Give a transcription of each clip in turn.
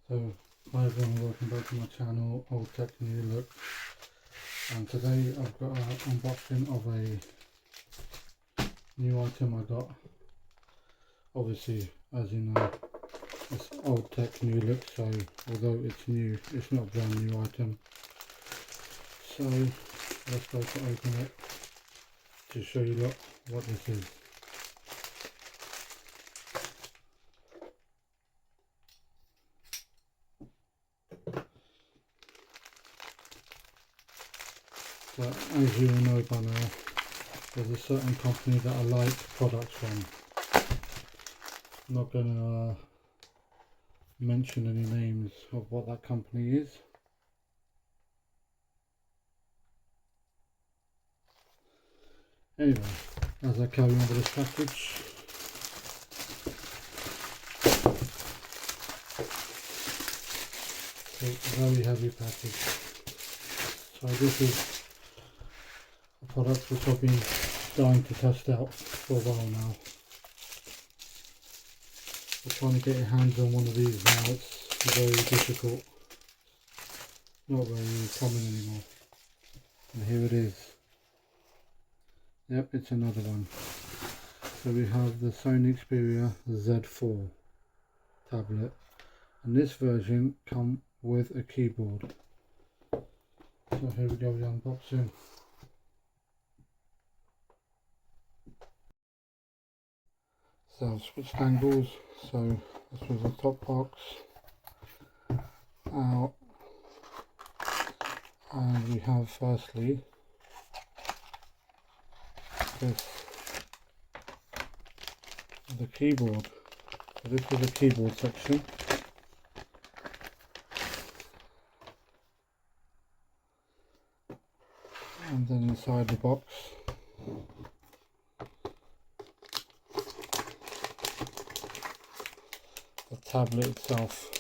So, hi everyone, welcome back to my channel, Old Tech New Look. And today I've got an unboxing of a new item I got. Obviously, as you know, it's Old Tech New Look, so although it's new, it's not a brand new item. So, let's go to open it to show you what this is. But as you all know by now, there's a certain company that I like products from. I'm not going to mention any names of what that company is. Anyway, as I carry on with this package, so it's a very heavy package. So this is a product which I've been dying to test out for a while now. But trying to get your hands on one of these now, it's very difficult. Not very common anymore. And here it is. Yep, it's another one. So we have the Sony Xperia Z4 Tablet, and this version comes with a keyboard. So here we go with the unboxing. So I've switched angles, so this was the top box, out, and we have firstly this, the keyboard. So this is the keyboard section. And then inside the box the tablet itself.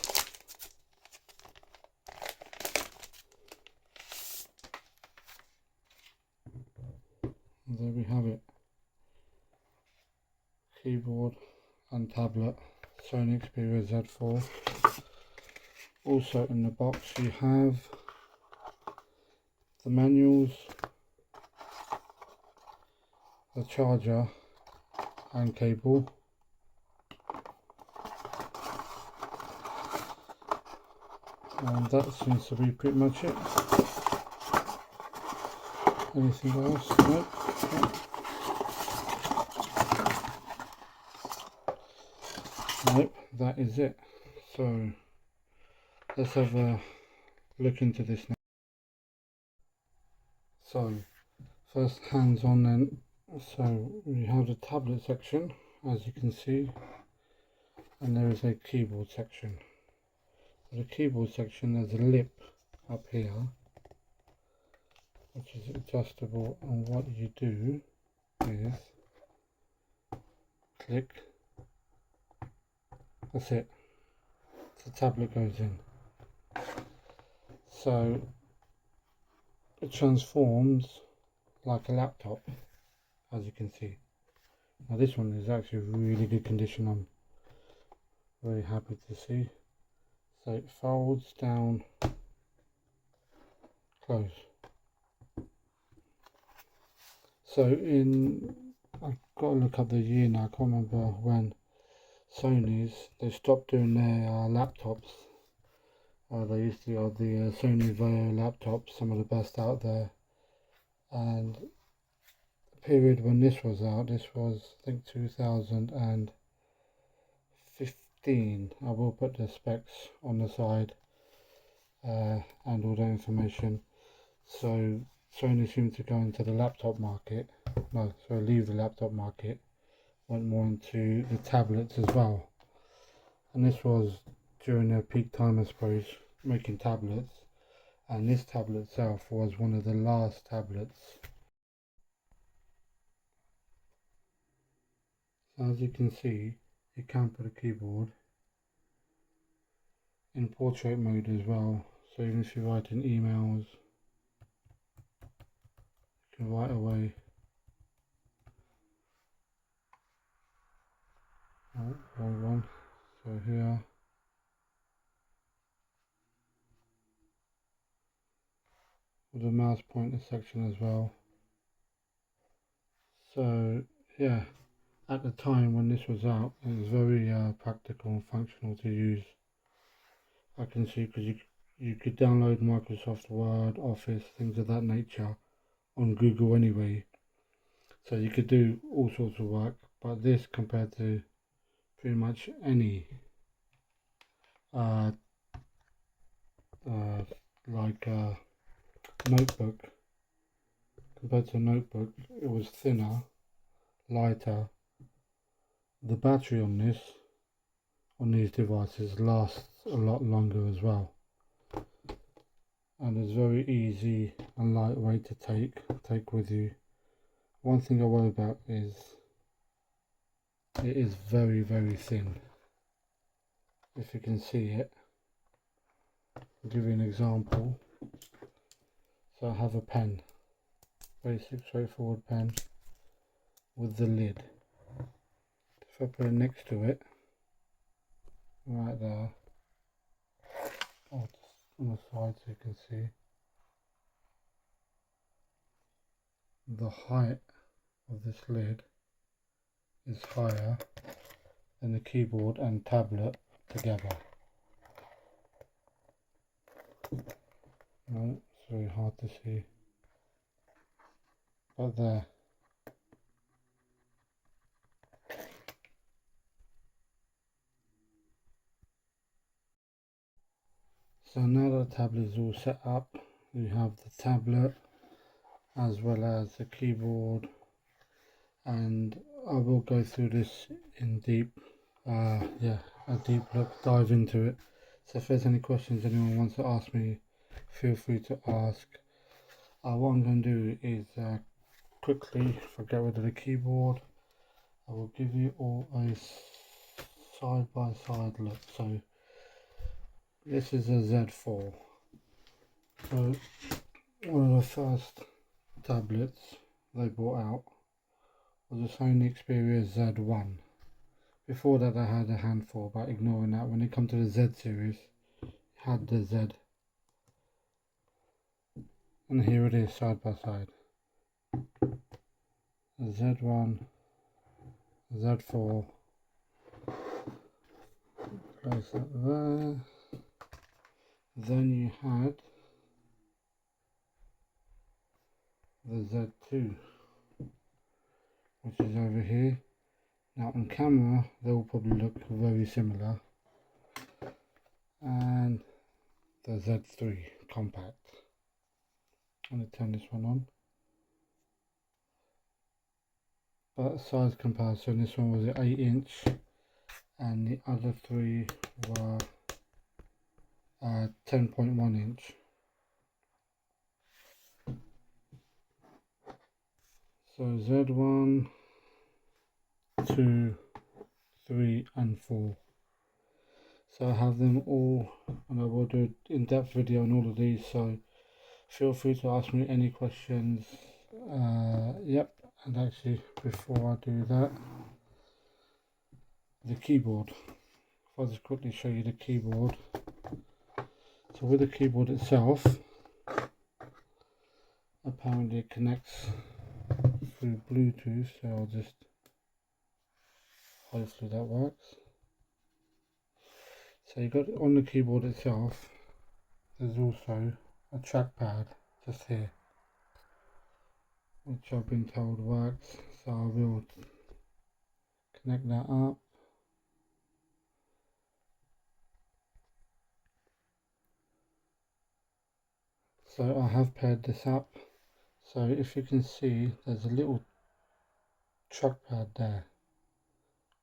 And there we have it. Keyboard and tablet, Sony Xperia Z4. Also in the box you have the manuals, the charger and cable, and that seems to be pretty much it. Anything else? Nope. Nope, that is it. So let's have a look into this now. So first hands on then. So we have the tablet section, as you can see, and there is a keyboard section. For the keyboard section there's a lip up here which is adjustable, and what you do is click, that's it, the tablet goes in. So it transforms like a laptop, as you can see. Now this one is actually really good condition, I'm very happy to see. So it folds down, close. So I've got to look up the year now, I can't remember when they stopped doing their laptops. They used to have the Sony Vaio laptops, some of the best out there, and the period when this was out, this was I think 2015. I will put the specs on the side and all that information. So Sony seemed to go into the laptop market, leave the laptop market, went more into the tablets as well, and this was during their peak time, I suppose, making tablets. And this tablet itself was one of the last tablets. So as you can see, you can put a keyboard in portrait mode as well, so even if you're writing emails, you can write away. Oh, wrong one. So here, with the mouse pointer section as well. So yeah, at the time when this was out, it was very practical and functional to use. I can see because you could download Microsoft Word, Office, things of that nature on Google anyway. So you could do all sorts of work, but this compared to pretty much any uh, like notebook, compared to a notebook, it was thinner, lighter. The battery on these devices lasts a lot longer as well, and it's very easy and lightweight to take with you. One thing I worry about is it is very thin. If you can see it, I'll give you an example. So I have a pen, basic straightforward pen with the lid. If I put it next to it, right there, or just on the side so you can see, the height of this lid is higher than the keyboard and tablet together. No, it's very hard to see, but there. So now that the tablet is all set up, we have the tablet as well as the keyboard, and I will go through this in deep, a deep dive into it. So if there's any questions anyone wants to ask me, feel free to ask. What I'm going to do is quickly, if I get rid of the keyboard, I will give you all a side-by-side look. So this is a Z4. So one of the first tablets they brought out was a Sony Xperia Z1. Before that I had a handful, but ignoring that, when it comes to the Z series, it had the Z. And here it is side by side. The Z1, Z4, place that there. Then you had the Z2, which is over here. Now on camera they will probably look very similar. And the Z3 compact. I'm going to turn this one on. But size comparison, this one was an 8-inch and the other three were 10.1 inch. So Z1, 2, 3 and 4. So I have them all, and I will do an in-depth video on all of these, so feel free to ask me any questions. Yep, and actually before I do that, the keyboard. If I just quickly show you the keyboard. So with the keyboard itself, apparently it connects through Bluetooth, so I'll just, hopefully that works. So you got on the keyboard itself, there's also a trackpad just here, which I've been told works, so I will connect that up. So I have paired this up, so if you can see there's a little trackpad there,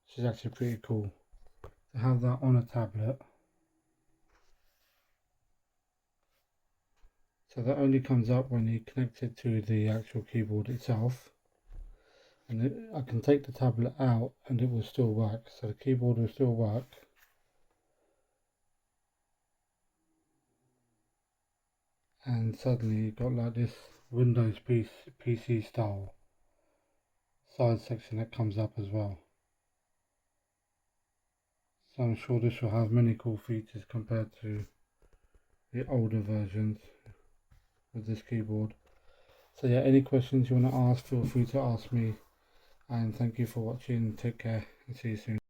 which is actually pretty cool to have that on a tablet. So that only comes up when you connect it to the actual keyboard itself, and I can take the tablet out and it will still work, so the keyboard will still work. And suddenly you've got like this Windows PC style side section that comes up as well. So I'm sure this will have many cool features compared to the older versions. with this keyboard. So yeah, any questions you want to ask, feel free to ask me, and thank you for watching. Take care and see you soon.